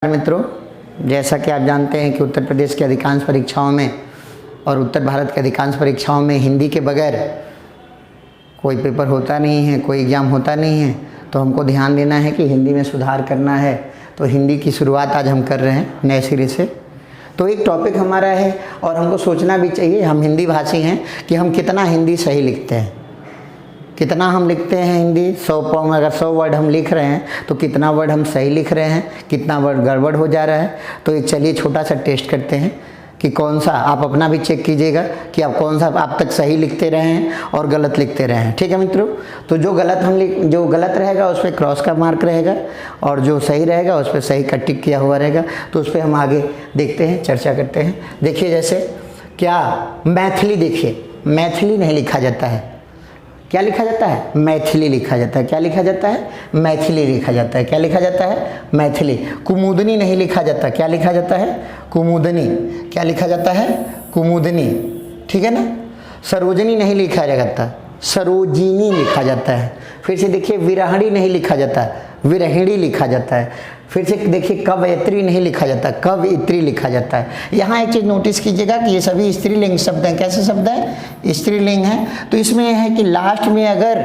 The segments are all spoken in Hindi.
मित्रों, जैसा कि आप जानते हैं कि उत्तर प्रदेश की अधिकांश परीक्षाओं में और उत्तर भारत की अधिकांश परीक्षाओं में हिंदी के बगैर कोई पेपर होता नहीं है, कोई एग्ज़ाम होता नहीं है। तो हमको ध्यान देना है कि हिंदी में सुधार करना है। तो हिंदी की शुरुआत आज हम कर रहे हैं नए सिरे से। तो एक टॉपिक हमारा है और हमको सोचना भी चाहिए, हम हिंदी भाषी हैं, कि हम कितना हिंदी सही लिखते हैं, कितना हम लिखते हैं हिंदी। 100 में अगर 100 वर्ड हम लिख रहे हैं तो कितना वर्ड हम सही लिख रहे हैं, कितना वर्ड गड़बड़ हो जा रहा है। तो एक चलिए छोटा सा टेस्ट करते हैं कि कौन सा, आप अपना भी चेक कीजिएगा कि आप कौन सा आप तक सही लिखते रहे हैं और गलत लिखते रहे हैं। ठीक है मित्रों, तो जो गलत रहेगा उस पर क्रॉस का मार्क रहेगा और जो सही रहेगा उस पर सही का टिक किया हुआ रहेगा। तो उस पर हम आगे देखते हैं, चर्चा करते हैं। देखिए जैसे क्या मैथिली, देखिए मैथिली नहीं लिखा जाता है, क्या लिखा जाता है? मैथिली लिखा जाता है। क्या लिखा जाता है? मैथिली लिखा जाता है। क्या लिखा जाता है? मैथिली। कुमुदनी नहीं लिखा जाता, क्या लिखा जाता है? कुमुदनी। क्या लिखा जाता है? कुमुदनी। ठीक है ना। सरोजनी नहीं लिखा जाता, सरोजिनी लिखा जाता है। फिर से देखिए विरहणी नहीं लिखा जाता, विरहिणी लिखा जाता है। फिर से देखिए कवयत्री नहीं लिखा जाता, कवयित्री लिखा जाता है। यहाँ एक चीज़ नोटिस कीजिएगा कि ये सभी स्त्रीलिंग शब्द हैं। कैसे शब्द हैं? स्त्रीलिंग हैं। तो इसमें यह है कि लास्ट में अगर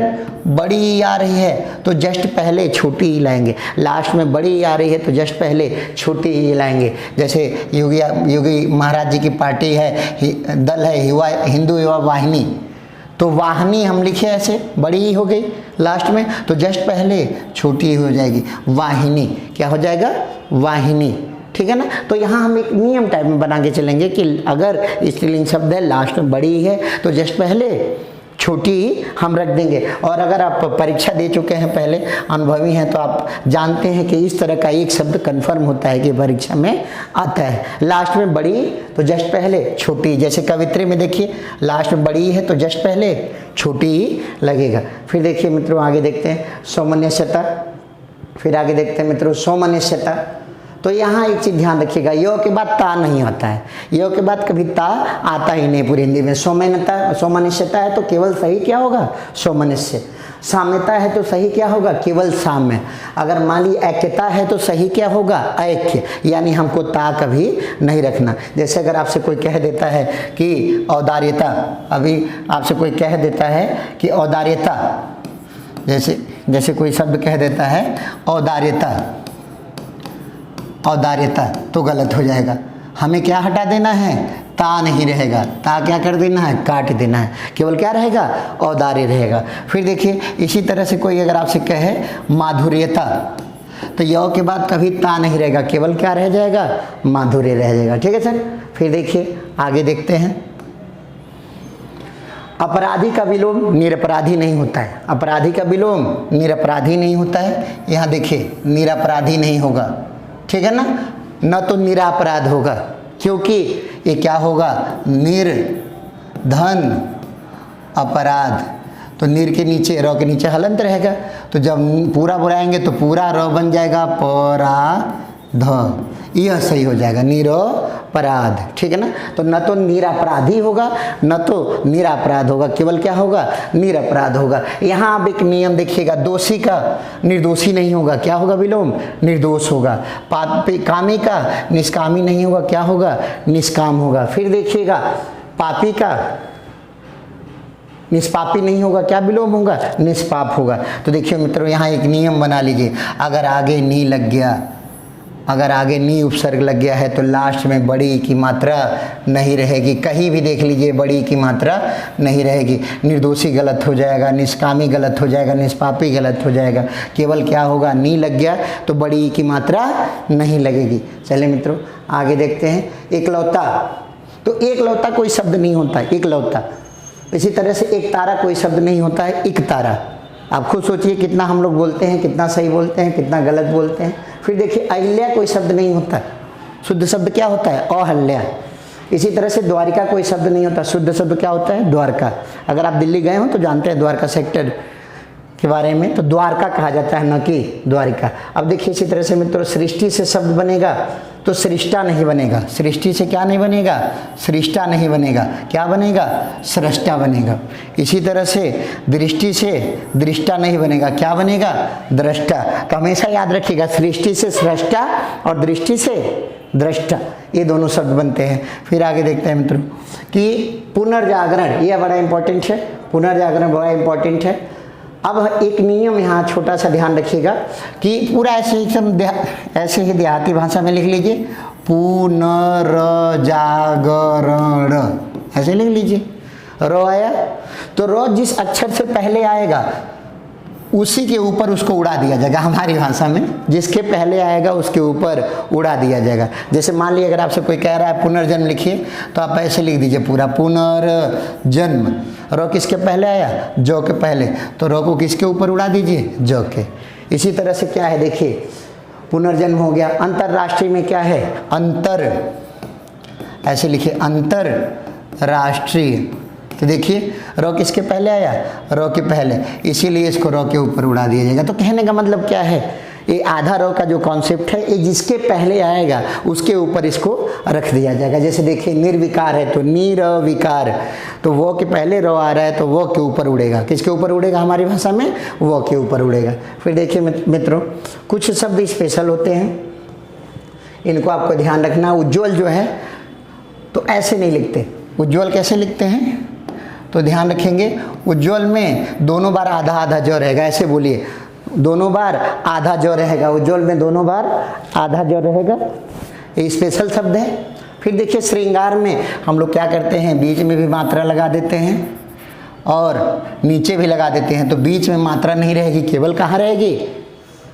बड़ी आ रही है तो जस्ट पहले छोटी ही लाएंगे। लास्ट में बड़ी आ रही है तो जस्ट पहले छोटी ही लाएंगे। जैसे योगी महाराज जी की पार्टी है, दल है हिंदू युवा वाहिनी, तो वाहिनी हम लिखे ऐसे, बड़ी ही हो गई लास्ट में, तो जस्ट पहले छोटी ही हो जाएगी, वाहिनी। क्या हो जाएगा? वाहिनी। ठीक है ना। तो यहाँ हम एक नियम टाइप में बना के चलेंगे कि अगर स्त्रीलिंग शब्द है लास्ट में बड़ी है तो जस्ट पहले छोटी ही हम रख देंगे। और अगर आप परीक्षा दे चुके हैं, पहले अनुभवी हैं, तो आप जानते हैं कि इस तरह का एक शब्द कंफर्म होता है कि परीक्षा में आता है। लास्ट में बड़ी तो जस्ट पहले छोटी। जैसे कवित्री में देखिए लास्ट में बड़ी है तो जस्ट पहले छोटी ही लगेगा। फिर देखिए मित्रों आगे देखते हैं सौमनस्यता। फिर आगे देखते हैं मित्रों सौमनस्यता। तो यहाँ एक चीज़ ध्यान रखिएगा, यो के बाद ता नहीं आता है, यो के बाद कभी ता आता ही नहीं पूरी हिंदी में। सौमनस्यता है तो केवल सही क्या होगा? सौमनस्य। साम्यता है तो सही क्या होगा? केवल साम्य। अगर मान ली ऐक्यता है तो सही क्या होगा? ऐक्य। यानी हमको ता कभी नहीं रखना। जैसे अगर आपसे कोई कह देता है कि औदार्यता, अभी आपसे कोई कह देता है कि औदार्यता, जैसे कोई शब्द कह देता है औदार्यता, औदार्यता, तो गलत हो जाएगा। हमें क्या हटा देना है? ता नहीं रहेगा, ता क्या कर देना है? काट देना है। केवल क्या रहेगा? औदार्य रहेगा। फिर देखिए इसी तरह से कोई अगर आपसे कहे माधुर्यता, तो यौ के बाद कभी ता नहीं रहेगा, केवल क्या रह जाएगा? माधुर्य रह जाएगा। ठीक है सर। फिर देखिए आगे देखते हैं, अपराधी का विलोम निरपराधी नहीं होता है। अपराधी का विलोम निरपराधी नहीं होता है। यहाँ देखिए निरपराधी नहीं होगा, ठीक है ना, न तो निरापराध होगा, क्योंकि ये क्या होगा? निर्धन अपराध। तो निर के नीचे, र के नीचे हलंत रहेगा, तो जब पूरा बुलाएंगे तो पूरा र बन जाएगा पराध, यह सही हो जाएगा, निरपराध। ठीक है ना। तो न तो निरापराधी होगा न तो निरापराध होगा, केवल क्या होगा? निरपराध होगा। यहाँ आप एक नियम देखिएगा, दोषी का निर्दोषी नहीं होगा, क्या होगा? विलोम निर्दोष होगा। पापी कामी का निष्कामी नहीं होगा, क्या होगा? निष्काम होगा। फिर देखिएगा पापी का निष्पापी नहीं होगा, क्या विलोम होगा? निष्पाप होगा। तो देखिए मित्रों यहाँ एक नियम बना लीजिए, अगर आगे नी लग गया, अगर आगे नी उपसर्ग लग गया है तो लास्ट में बड़ी की मात्रा नहीं रहेगी। कहीं भी देख लीजिए बड़ी की मात्रा नहीं रहेगी। निर्दोषी गलत हो जाएगा, निष्कामी गलत हो जाएगा, निष्पापी गलत हो जाएगा। केवल क्या होगा? नी लग गया तो बड़ी की मात्रा नहीं लगेगी। चलिए मित्रों आगे देखते हैं एकलौता। तो एकलौता कोई शब्द नहीं होता है, एकलौता। इसी तरह से एक तारा कोई शब्द नहीं होता है, एक तारा। आप खुद सोचिए कितना हम लोग बोलते हैं, कितना सही बोलते हैं, कितना गलत बोलते हैं। फिर देखिए अहिल्या कोई शब्द नहीं होता, शुद्ध शब्द क्या होता है? अहल्या। इसी तरह से द्वारिका कोई शब्द नहीं होता, शुद्ध शब्द क्या होता है? द्वारका। अगर आप दिल्ली गए हो तो जानते हैं द्वारका सेक्टर के बारे में, तो द्वारका कहा जाता है, न कि द्वारिका। अब देखिए इसी तरह से मित्रों, सृष्टि से शब्द बनेगा तो सृष्टा नहीं बनेगा। सृष्टि से क्या नहीं बनेगा? सृष्टा नहीं बनेगा। क्या बनेगा? सृष्टा बनेगा। इसी तरह से दृष्टि से दृष्टा नहीं बनेगा। क्या बनेगा? दृष्टा। तो हमेशा याद रखिएगा, सृष्टि से सृष्टा और दृष्टि से दृष्टा, ये दोनों शब्द बनते हैं। फिर आगे देखते हैं मित्रों कि पुनर्जागरण, यह बड़ा इंपॉर्टेंट है। पुनर्जागरण बड़ा इंपॉर्टेंट है। अब एक नियम यहाँ छोटा सा ध्यान रखिएगा कि पूरा ऐसे ही देहाती भाषा में लिख लीजिए, पुनर्जागरण, ऐसे लिख लीजिए। रो आया तो रो जिस अक्षर से पहले आएगा उसी के ऊपर उसको उड़ा दिया जाएगा। हमारी भाषा में जिसके पहले आएगा उसके ऊपर उड़ा दिया जाएगा। जैसे मान लीजिए अगर आपसे कोई कह रहा है पुनर्जन्म लिखिए, तो आप ऐसे लिख दीजिए पूरा पुनर्जन्म। रो किसके पहले आया? जो के पहले, तो रो को किसके ऊपर उड़ा दीजिए? जो के। इसी तरह से क्या है, देखिए पुनर्जन्म हो गया। अंतरराष्ट्रीय में क्या है? अंतर, ऐसे लिखिए अंतरराष्ट्रीय। तो देखिए रो किसके पहले आया? रो के पहले, इसीलिए इसको रो के ऊपर उड़ा दिया जाएगा। तो कहने का मतलब क्या है, ये आधा रो का जो कॉन्सेप्ट है, ये जिसके पहले आएगा उसके ऊपर इसको रख दिया जाएगा। जैसे देखिए निर्विकार है तो निरविकार, तो वो के पहले रो आ रहा है तो वो के ऊपर उड़ेगा। किसके ऊपर उड़ेगा? हमारी भाषा में वो के ऊपर उड़ेगा। फिर देखिए मित्रों, कुछ शब्द स्पेशल होते हैं, इनको आपको ध्यान रखना। उज्ज्वल जो है तो ऐसे नहीं लिखते। उज्ज्वल कैसे लिखते हैं? तो ध्यान रखेंगे, उज्ज्वल में दोनों बार आधा आधा जो रहेगा, ऐसे बोलिए, दोनों बार आधा जो रहेगा। उज्ज्वल में दोनों बार आधा जो रहेगा, ये स्पेशल शब्द है। फिर देखिए श्रृंगार में हम लोग क्या करते हैं, बीच में भी मात्रा लगा देते हैं और नीचे भी लगा देते हैं। तो बीच में मात्रा नहीं रहेगी, केवल कहाँ रहेगी?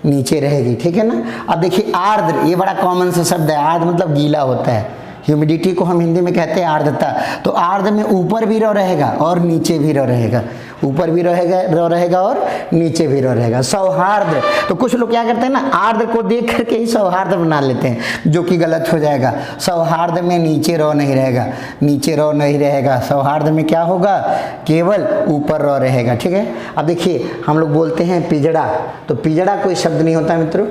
नीचे रहेगी, ठीक है ना। अब देखिए आर्द्र, ये बड़ा कॉमन सा शब्द है। आर्द्र मतलब गीला होता है। ह्यूमिडिटी को हम हिंदी में कहते हैं आर्द्रता। तो आर्द्र में ऊपर भी रो रहेगा और नीचे भी रो रहेगा, ऊपर भी रो रहेगा और नीचे भी रो रहेगा। सौहार्द, तो कुछ लोग क्या करते हैं ना, आर्द्र को देख करके ही सौहार्द बना लेते हैं, जो कि गलत हो जाएगा। सौहार्द में नीचे रो नहीं रहेगा, नीचे रो नहीं रहेगा। सौहार्द में क्या होगा? केवल ऊपर रो रहेगा, ठीक है। अब देखिए हम लोग बोलते हैं पिजड़ा, तो पिजड़ा कोई शब्द नहीं होता मित्रों,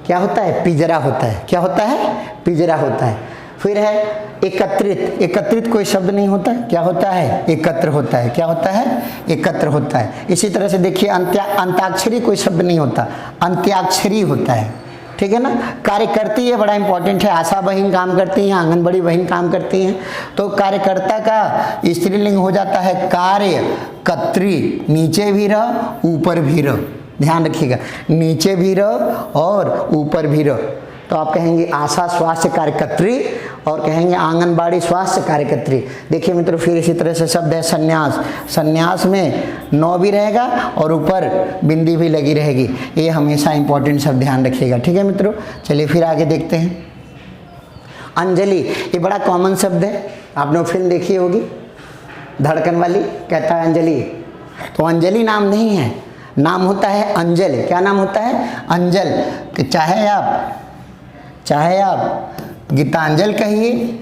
क्या होता है? पिजरा होता है। क्या होता है? पिजरा होता है। फिर है एकत्रित, एकत्रित कोई शब्द नहीं होता है। क्या होता है? एकत्र होता है। क्या होता है? एकत्र होता है। इसी तरह से देखिए अंत्याक्षरी कोई शब्द नहीं होता, अंत्याक्षरी होता है, ठीक है ना। कार्यकर्ती, ये बड़ा इंपॉर्टेंट है। आशा बहन काम करती हैं, आंगनबाड़ी बहन काम करती हैं, तो कार्यकर्ता का स्त्रीलिंग हो जाता है कार्यकत्री। नीचे भी रह ऊपर भी रह, ध्यान रखिएगा, नीचे भी रह और ऊपर भी रह। तो आप कहेंगे आशा स्वास्थ्य कार्यकर्त्री और कहेंगे आंगनबाड़ी स्वास्थ्य कार्यकर्त्री। देखिए मित्रों, फिर इसी तरह से शब्द है संन्यास। संन्यास में नौ भी रहेगा और ऊपर बिंदी भी लगी रहेगी। ये हमेशा इंपॉर्टेंट शब्द ध्यान रखिएगा, ठीक है मित्रों। चलिए फिर आगे देखते हैं। अंजलि, ये बड़ा कॉमन शब्द है, आपने फिल्म देखी होगी धड़कन वाली, कहता है अंजलि। तो अंजलि नाम नहीं है, नाम होता है अंजल। क्या नाम होता है? अंजल। चाहे आप गीतांजल कहिए,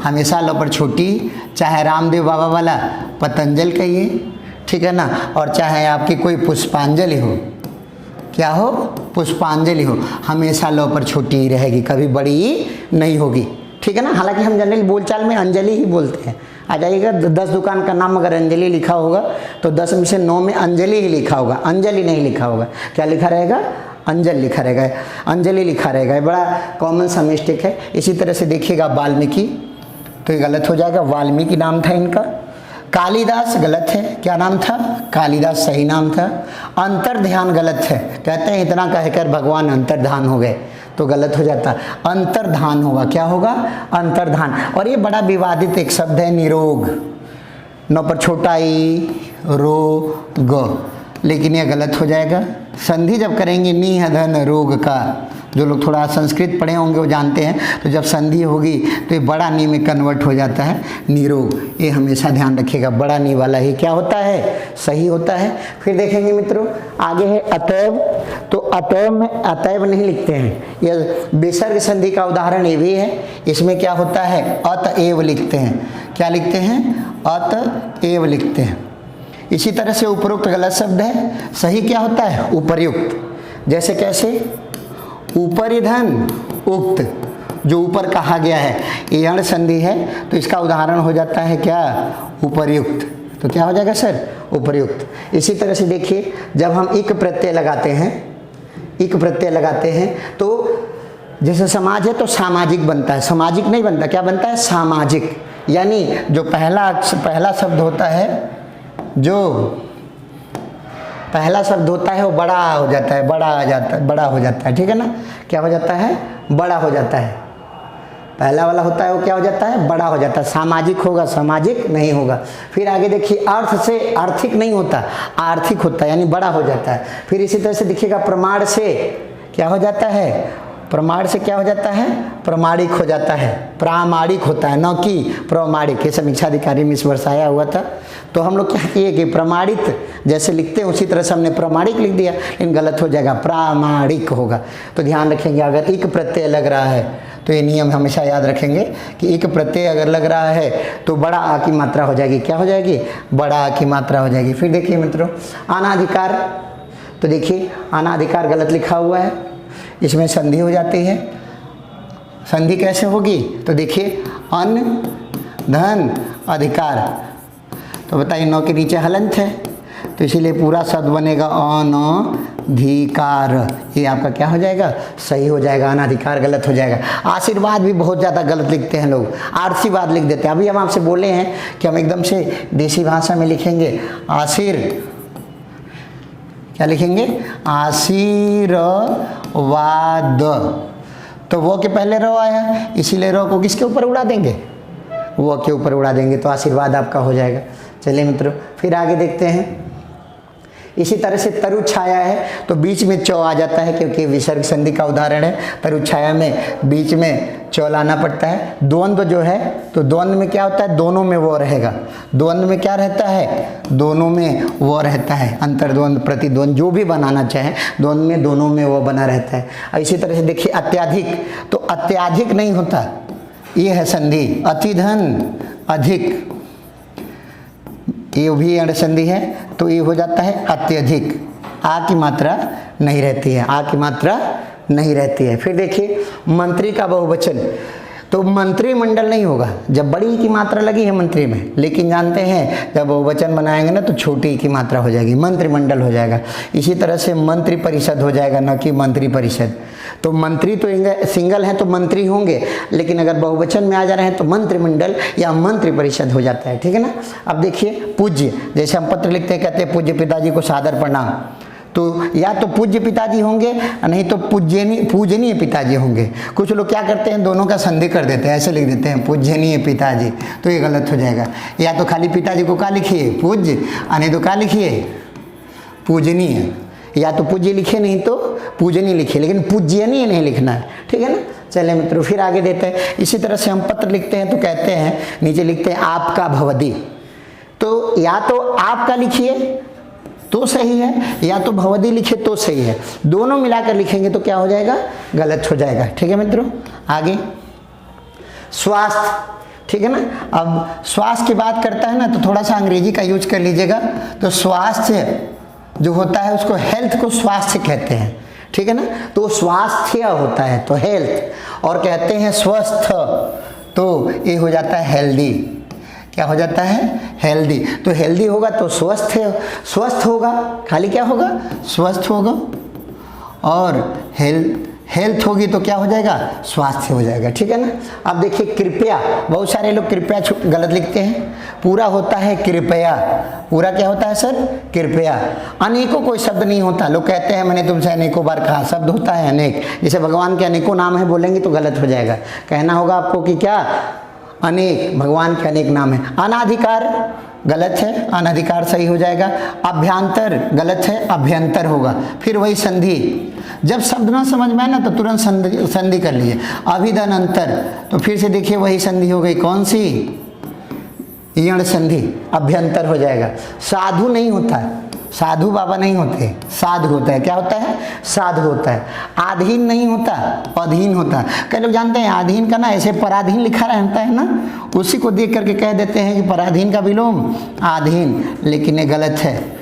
हमेशा लो पर छोटी, चाहे रामदेव बाबा वाला पतंजल कहिए, ठीक है ना। और चाहे आपकी कोई पुष्पांजलि हो, क्या हो? पुष्पांजलि हो, हमेशा लो पर छोटी ही रहेगी, कभी बड़ी नहीं होगी, ठीक है ना। हालांकि हम जनरल बोलचाल में अंजलि ही बोलते हैं। आ जाइएगा, 10 दुकान का नाम अगर अंजलि लिखा होगा तो 10 में से 9 में अंजलि ही लिखा होगा, अंजलि नहीं लिखा होगा। क्या लिखा रहेगा? अंजल लिखा रहेगा, अंजलि लिखा रहेगा। ये बड़ा कॉमन सा मिस्टेक है। इसी तरह से देखिएगा वाल्मीकि, तो ये गलत हो जाएगा, वाल्मीकि नाम था इनका। कालिदास गलत है, क्या नाम था? कालिदास सही नाम था। अंतर्ध्यान गलत है, कहते हैं इतना कहकर भगवान अंतर्धान हो गए, तो गलत हो जाता, अंतर्धान होगा। क्या होगा? अंतर्धान। और ये बड़ा विवादित एक शब्द है निरोग, नौ पर छोटा ई रोग, लेकिन ये गलत हो जाएगा। संधि जब करेंगे निधन रोग का, जो लोग थोड़ा संस्कृत पढ़े होंगे वो जानते हैं, तो जब संधि होगी तो ये बड़ा नी में कन्वर्ट हो जाता है निरोग। ये हमेशा ध्यान रखिएगा, बड़ा नी वाला ही क्या होता है? सही होता है। फिर देखेंगे मित्रों, आगे है अतैव। तो अतैव में अतैव नहीं लिखते हैं, यह विसर्ग संधि का उदाहरण ये भी है। इसमें क्या होता है? अतएव लिखते हैं। क्या लिखते हैं? अतएव लिखते हैं। इसी तरह से उपरोक्त गलत शब्द है, सही क्या होता है? उपर्युक्त। जैसे कैसे? उपरिधन उक्त, जो ऊपर कहा गया है, ये अण संधि है तो इसका उदाहरण हो जाता है क्या? उपर्युक्त। तो क्या हो जाएगा सर? उपर्युक्त। इसी तरह से देखिए, जब हम इक प्रत्यय लगाते हैं, इक प्रत्यय लगाते हैं तो जैसे समाज है तो सामाजिक बनता है, सामाजिक नहीं बनता, क्या बनता है? सामाजिक। यानी जो पहला शब्द होता है, जो पहला शब्द होता है वो बड़ा हो जाता है, बड़ा हो जाता है, ठीक है ना? क्या हो जाता है? बड़ा हो जाता है। पहला वाला होता है वो क्या हो जाता है? बड़ा हो जाता है। सामाजिक होगा, सामाजिक नहीं होगा। फिर आगे देखिए, अर्थ से आर्थिक नहीं होता, आर्थिक होता है, यानी बड़ा हो जाता है। फिर इसी तरह से देखिएगा, प्रमाण से क्या हो जाता है? प्रमाण से क्या हो जाता है? प्रमाणिक हो जाता है, प्रामाणिक होता है, न कि प्रमाणिक। ये समीक्षा अधिकारी में इस वर्ष आया हुआ था। तो हम लोग क्या किए कि प्रमाणित जैसे लिखते हैं उसी तरह से हमने प्रमाणिक लिख दिया, लेकिन गलत हो जाएगा, प्रामाणिक होगा। तो ध्यान रखेंगे, अगर इक प्रत्यय लग रहा है तो ये नियम हमेशा याद रखेंगे कि इक प्रत्यय अगर लग रहा है तो बड़ा आ की मात्रा हो जाएगी। क्या हो जाएगी? बड़ा आ की मात्रा हो जाएगी। फिर देखिए मित्रों, अनाधिकार। तो देखिए, अनाधिकार गलत लिखा हुआ है, इसमें संधि हो जाती है। संधि कैसे होगी? तो देखिए, अन धन अधिकार। तो बताइए, नौ के नीचे हलंत है तो इसीलिए पूरा शब्द बनेगा अनाधिकार। ये आपका क्या हो जाएगा? सही हो जाएगा। अनाधिकार गलत हो जाएगा। आशीर्वाद भी बहुत ज़्यादा गलत लिखते हैं लोग, आशीर्वाद लिख देते हैं। अभी हम आपसे बोले हैं कि हम एकदम से देसी भाषा में लिखेंगे, क्या लिखेंगे? आशीर्वाद। तो वो के पहले रो आया, इसीलिए रो को किसके ऊपर उड़ा देंगे? वो के ऊपर उड़ा देंगे, तो आशीर्वाद आपका हो जाएगा। चलिए मित्रों, फिर आगे देखते हैं। इसी तरह से तरु छाया है तो बीच में चौ आ जाता है, क्योंकि विसर्ग संधि का उदाहरण है। तरु छाया में बीच में चौ लाना पड़ता है। द्वंद्व जो है, तो द्वंद्व में क्या होता है? दोनों में वो रहेगा। द्वंद्व में क्या रहता है? दोनों में वो रहता है। अंतर्द्वंद्व, प्रतिद्वंद्व, जो भी बनाना चाहे, द्वंद्व में दोनों में वो बना रहता है। इसी तरह से देखिए, अत्याधिक। तो अत्याधिक नहीं होता, ये है संधि। अतिधन अधिक, ये भी अण संधि है तो ये हो जाता है अत्यधिक। आ की मात्रा नहीं रहती है, आ की मात्रा नहीं रहती है। फिर देखिए, मंत्री का बहुवचन। तो मंत्रिमंडल नहीं होगा, जब बड़ी की मात्रा लगी है मंत्री में, लेकिन जानते हैं जब बहुवचन बनाएंगे ना तो छोटी की मात्रा हो जाएगी, मंत्रिमंडल हो जाएगा। इसी तरह से मंत्री परिषद हो जाएगा, न कि मंत्री परिषद। तो मंत्री तो सिंगल है तो मंत्री होंगे, लेकिन अगर बहुवचन में आ जा रहे हैं तो मंत्रिमंडल या मंत्री परिषद हो जाता है, ठीक है ना? अब देखिए, पूज्य। जैसे हम पत्र लिखते हैं, कहते हैं पूज्य पिताजी को सादर प्रणाम, तो या तो पूज्य पिताजी होंगे, नहीं तो पूजनीय पिताजी होंगे। कुछ लोग क्या करते हैं, दोनों का संधि कर देते हैं, ऐसे लिख देते हैं पूजनीय पिताजी, तो ये गलत हो जाएगा। या तो खाली पिताजी को क्या लिखिए? पूज्य, नहीं तो क्या लिखिए? पूजनीय। या तो पूज्य लिखे, नहीं तो पूजनीय लिखिए, लेकिन पूजनीय नहीं लिखना है, ठीक है ना? चलिए मित्रों, फिर आगे देते हैं। इसी तरह से हम पत्र लिखते हैं तो कहते हैं, नीचे लिखते हैं आपका भवदी। तो या तो आपका लिखिए तो सही है, या तो भवदी लिखे तो सही है। दोनों मिलाकर लिखेंगे तो क्या हो जाएगा? गलत हो जाएगा, ठीक है मित्रों? आगे स्वास्थ्य, ठीक है ना? अब स्वास्थ्य की बात करता है ना तो थोड़ा सा अंग्रेजी का यूज कर लीजिएगा। तो स्वास्थ्य जो होता है उसको, हेल्थ को स्वास्थ्य कहते हैं, ठीक है ना? तो स्वास्थ्य होता है तो हेल्थ, और कहते हैं स्वस्थ, तो ये हो जाता है हेल्दी। क्या हो जाता है? हेल्दी। तो हेल्दी होगा तो स्वस्थ होगा, खाली क्या होगा? स्वस्थ होगा। और हेल्थ होगी तो क्या हो जाएगा? स्वास्थ्य हो जाएगा, ठीक है ना? अब देखिए, कृपया। बहुत सारे लोग कृपया गलत लिखते हैं, पूरा होता है कृपया। पूरा क्या होता है सर? कृपया। अनेकों कोई शब्द नहीं होता। लोग कहते हैं मैंने तुमसे अनेकों बार कहा, शब्द होता है अनेक। जैसे भगवान के अनेकों नाम है बोलेंगे तो गलत हो जाएगा। कहना होगा आपको कि क्या? अनेक, भगवान के अनेक नाम है। अनाधिकार गलत है, अनाधिकार सही हो जाएगा। अभ्यंतर गलत है, अभ्यंतर होगा। फिर वही संधि, जब शब्द ना समझ में आए ना तो तुरंत संधि कर लीजिए। अभिधन अंतर, तो फिर से देखिए वही संधि हो गई, कौन सी? यण संधि, अभ्यंतर हो जाएगा। साधु नहीं होता है, साधु बाबा नहीं होते, साधु होता है। क्या होता है? साधु होता है। आधीन नहीं होता, अधीन होता। कई लोग जानते हैं आधीन का ना ऐसे पराधीन लिखा रहता है ना, उसी को देख करके कह देते हैं कि पराधीन का विलोम आधीन, लेकिन ये गलत है।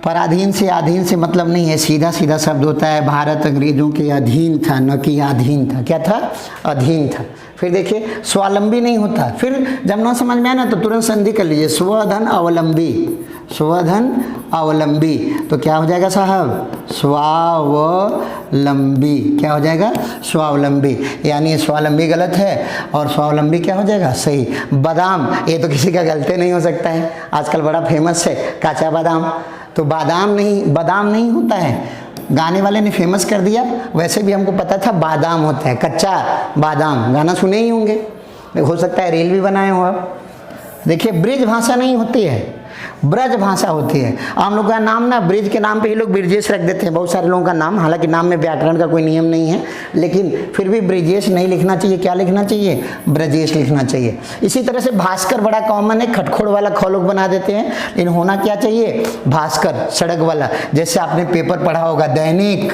पराधीन से आधीन से मतलब नहीं है, सीधा सीधा शब्द होता है भारत अंग्रेजों के अधीन था, न कि आधीन था। क्या था? अधीन था। फिर देखिए स्वावलंबी नहीं होता। फिर जब न समझ में आए ना तो तुरंत संधि कर लीजिए, स्वधन अवलंबी, स्वधन अवलंबी। तो क्या हो जाएगा साहब? स्वावलंबी। क्या हो जाएगा? स्वावलंबी। यानी स्वावलंबी गलत है और स्वावलंबी क्या हो जाएगा? सही। बादाम, ये तो किसी का गलती नहीं हो सकता है, आजकल बड़ा फेमस है काचा बादाम। तो बादाम नहीं, बादाम नहीं होता है, गाने वाले ने फेमस कर दिया। वैसे भी हमको पता था बादाम होता है, कच्चा बादाम, गाना सुने ही होंगे, हो सकता है रील भी बनाए हो आप। देखिए ब्रिज भाषा नहीं होती है, ब्रज भाषा होती है। हम लोग का नाम ना ब्रिज के नाम पे ही लोग ब्रिजेश रख देते हैं, बहुत सारे लोगों का नाम, हालांकि नाम में व्याकरण का कोई नियम नहीं है, लेकिन फिर भी ब्रिजेश नहीं लिखना चाहिए। क्या लिखना चाहिए? ब्रजेश लिखना चाहिए। इसी तरह से भास्कर बड़ा कॉमन है, खटखोड़ वाला ख लोग बना देते हैं, लेकिन होना क्या चाहिए? भास्कर, सड़क वाला। जैसे आपने पेपर पढ़ा होगा दैनिक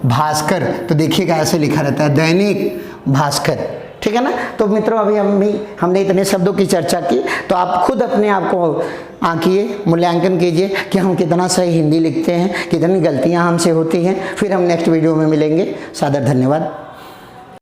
भास्कर, तो देखिएगा ऐसे लिखा रहता है दैनिक भास्कर, ठीक है ना। तो मित्रों अभी हमने इतने शब्दों की चर्चा की, तो आप खुद अपने आप को आंकिए, मूल्यांकन कीजिए कि हम कितना सही हिंदी लिखते हैं, कितनी गलतियां हमसे होती हैं। फिर हम नेक्स्ट वीडियो में मिलेंगे। सादर धन्यवाद।